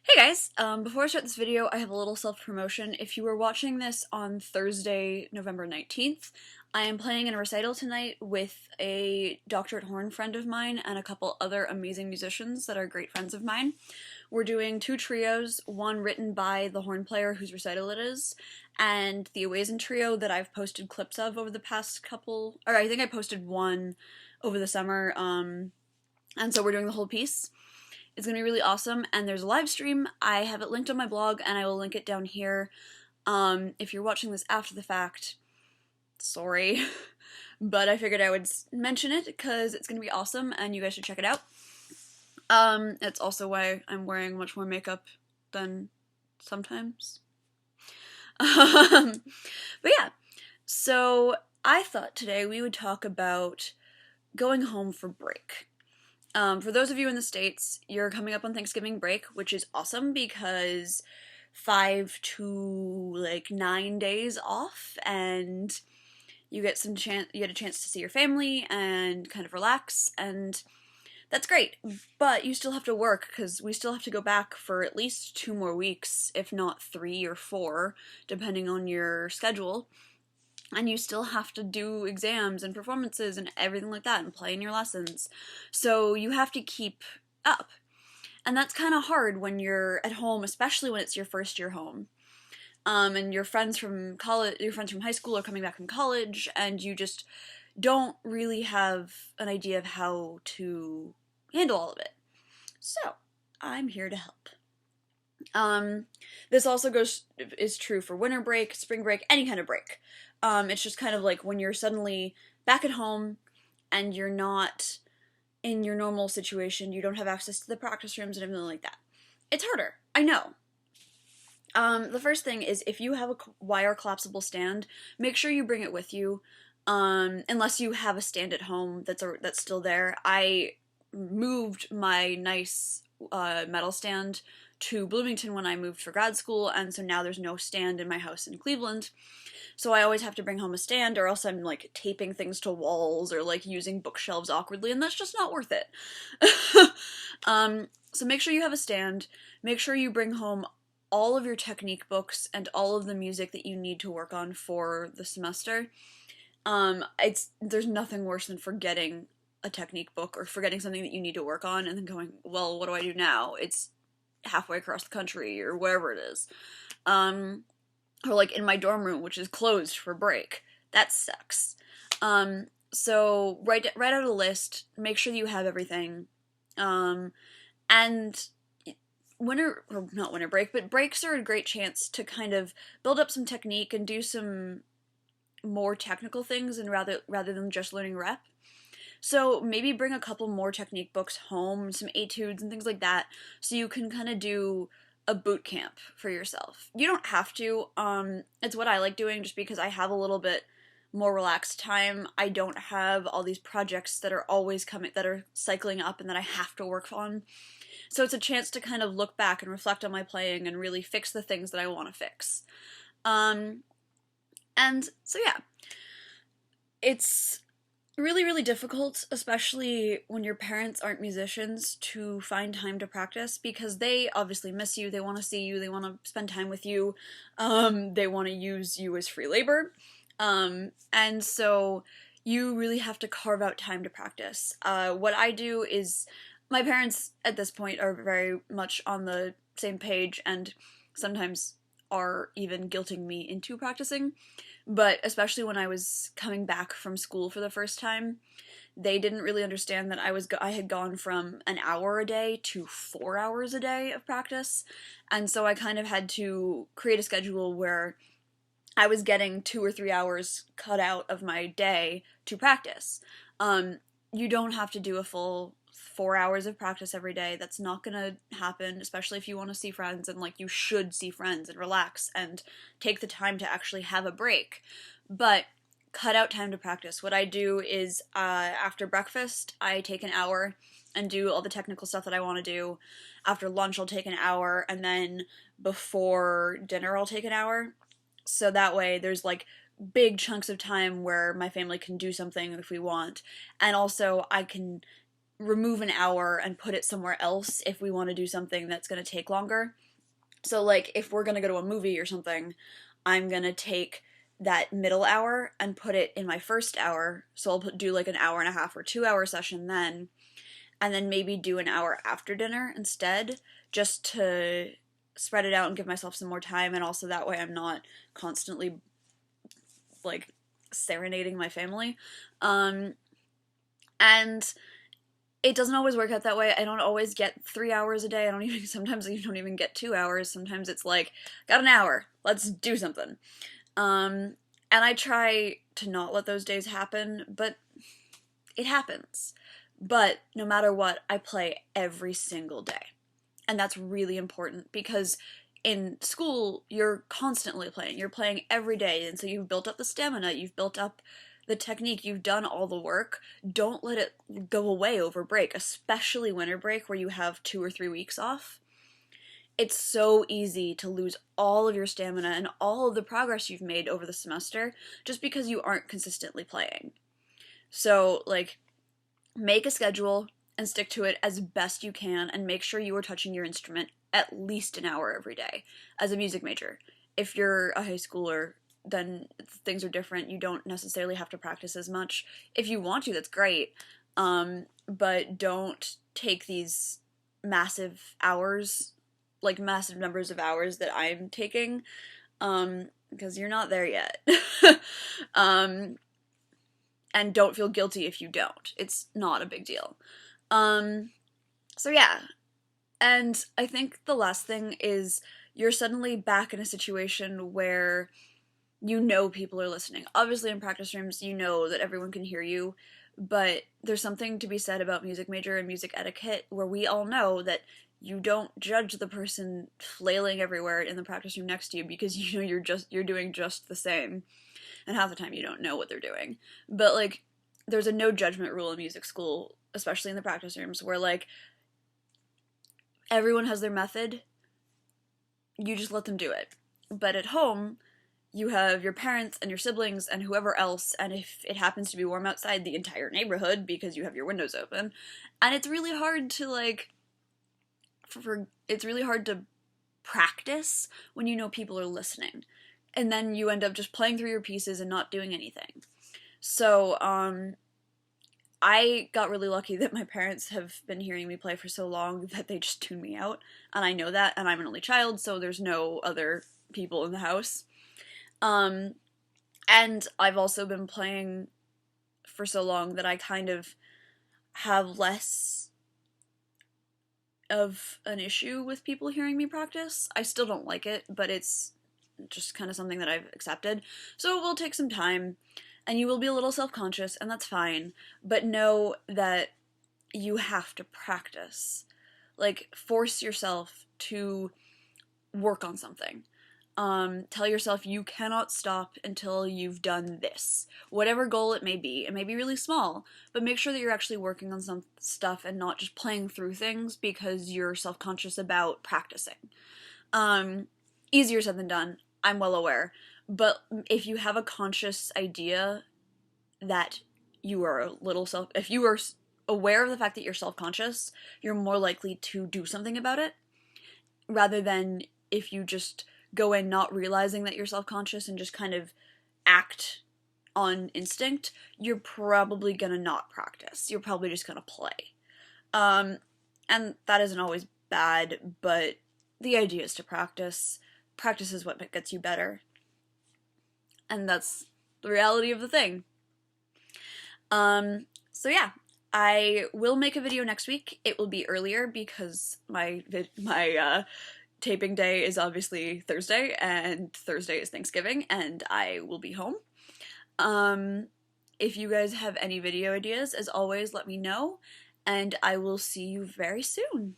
Hey guys, before I start this video, I have a little self-promotion. If you were watching this on Thursday, November 19th, I am playing in a recital tonight with a doctorate horn friend of mine and a couple other amazing musicians that are great friends of mine. We're doing two trios, one written by the horn player whose recital it is, and the Oazen trio that I've posted clips of over the past couple, or I think I posted one over the summer, and so we're doing the whole piece. It's going to be really awesome, and there's a live stream. I have it linked on my blog, and I will link it down here. If you're watching this after the fact, sorry, but I figured I would mention it because it's going to be awesome, and you guys should check it out. It's also why I'm wearing much more makeup than sometimes. But yeah, so I thought today we would talk about going home for break. For those of you in the States, you're coming up on Thanksgiving break, which is awesome because 5 to 9 days off, and you get a chance to see your family and kind of relax, and that's great. But you still have to work because we still have to go back for at least 2 more weeks, if not 3 or 4, depending on your schedule. And you still have to do exams and performances and everything like that and play in your lessons. So you have to keep up. And that's kind of hard when you're at home, especially when it's your first year home. And your friends from college, your friends from high school are coming back from college, and you just don't really have an idea of how to handle all of it. So, I'm here to help. This also is true for winter break, spring break, any kind of break. It's just kind of like when you're suddenly back at home and you're not in your normal situation, you don't have access to the practice rooms and everything like that. It's harder, I know. The first thing is if you have a wire collapsible stand, make sure you bring it with you. Unless you have a stand at home that's still there. I moved my nice metal stand to Bloomington when I moved for grad school, and so now there's no stand in my house in Cleveland. So I always have to bring home a stand, or else I'm like taping things to walls or like using bookshelves awkwardly, and that's just not worth it. So make sure you have a stand. Make sure you bring home all of your technique books and all of the music that you need to work on for the semester. There's nothing worse than forgetting a technique book or forgetting something that you need to work on and then going, well, what do I do now? It's halfway across the country or wherever it is. Or like in my dorm room, which is closed for break. That sucks. So write out a list, make sure that you have everything. And not winter break, but breaks are a great chance to kind of build up some technique and do some more technical things, and rather than just learning rep. So maybe bring a couple more technique books home, some etudes and things like that, so you can kind of do a boot camp for yourself. You don't have to. It's what I like doing just because I have a little bit more relaxed time. I don't have all these projects that are always coming, that are cycling up and that I have to work on. So it's a chance to kind of look back and reflect on my playing and really fix the things that I want to fix. And so yeah, it's really, really difficult, especially when your parents aren't musicians, to find time to practice because they obviously miss you, they want to see you, they want to spend time with you, they want to use you as free labor, and so you really have to carve out time to practice. What I do is, my parents at this point are very much on the same page and sometimes are even guilting me into practicing. But especially when I was coming back from school for the first time, they didn't really understand that I had gone from an hour a day to 4 hours a day of practice. And so I kind of had to create a schedule where I was getting 2 or 3 hours cut out of my day to practice. You don't have to do a full 4 hours of practice every day. That's not gonna happen, especially if you want to see friends, and like you should see friends and relax and take the time to actually have a break. But cut out time to practice. What I do is after breakfast, I take an hour and do all the technical stuff that I want to do. After lunch, I'll take an hour, and then before dinner, I'll take an hour. So that way, there's like big chunks of time where my family can do something if we want, and also I can remove an hour and put it somewhere else if we want to do something that's going to take longer. So, like, if we're going to go to a movie or something, I'm going to take that middle hour and put it in my first hour. So I'll do like an hour and a half or 2 hour session then, and then maybe do an hour after dinner instead, just to spread it out and give myself some more time, and also that way I'm not constantly like serenading my family. And it doesn't always work out that way. I don't always get 3 hours a day. Sometimes you don't even get 2 hours. Sometimes it's like, got an hour, let's do something. And I try to not let those days happen, but it happens. But no matter what, I play every single day. And that's really important because in school, you're constantly playing. You're playing every day, and so you've built up the stamina, you've built up the technique, you've done all the work. Don't let it go away over break, especially winter break where you have 2 or 3 weeks off. It's so easy to lose all of your stamina and all of the progress you've made over the semester just because you aren't consistently playing. So, like, make a schedule and stick to it as best you can, and make sure you are touching your instrument at least an hour every day as a music major. If you're a high schooler, then things are different. You don't necessarily have to practice as much. If you want to, that's great. But don't take these massive hours, like massive numbers of hours that I'm taking, because you're not there yet. And don't feel guilty if you don't. It's not a big deal. So yeah. And I think the last thing is you're suddenly back in a situation where you know people are listening. Obviously in practice rooms, you know that everyone can hear you, but there's something to be said about music major and music etiquette where we all know that you don't judge the person flailing everywhere in the practice room next to you because you know you're doing just the same. And half the time you don't know what they're doing. But, like, there's a no judgment rule in music school, especially in the practice rooms, where, like, everyone has their method. You just let them do it. But at home, you have your parents and your siblings and whoever else, and if it happens to be warm outside, the entire neighborhood because you have your windows open. And it's really hard to, like, it's really hard to practice when you know people are listening. And then you end up just playing through your pieces and not doing anything. So, I got really lucky that my parents have been hearing me play for so long that they just tune me out. And I know that, and I'm an only child, so there's no other people in the house. And I've also been playing for so long that I kind of have less of an issue with people hearing me practice. I still don't like it, but it's just kind of something that I've accepted. So it will take some time, and you will be a little self-conscious, and that's fine, but know that you have to practice. Like, force yourself to work on something. Tell yourself you cannot stop until you've done this. Whatever goal it may be really small, but make sure that you're actually working on some stuff and not just playing through things because you're self-conscious about practicing. Easier said than done, I'm well aware, but if you have a conscious idea that you are if you are aware of the fact that you're self-conscious, you're more likely to do something about it, rather than if you just go in not realizing that you're self-conscious and just kind of act on instinct, you're probably gonna not practice. You're probably just gonna play. And that isn't always bad, but the idea is to practice. Practice is what gets you better. And that's the reality of the thing. So yeah, I will make a video next week. It will be earlier because my taping day is obviously Thursday, and Thursday is Thanksgiving, and I will be home. If you guys have any video ideas, as always, let me know, and I will see you very soon.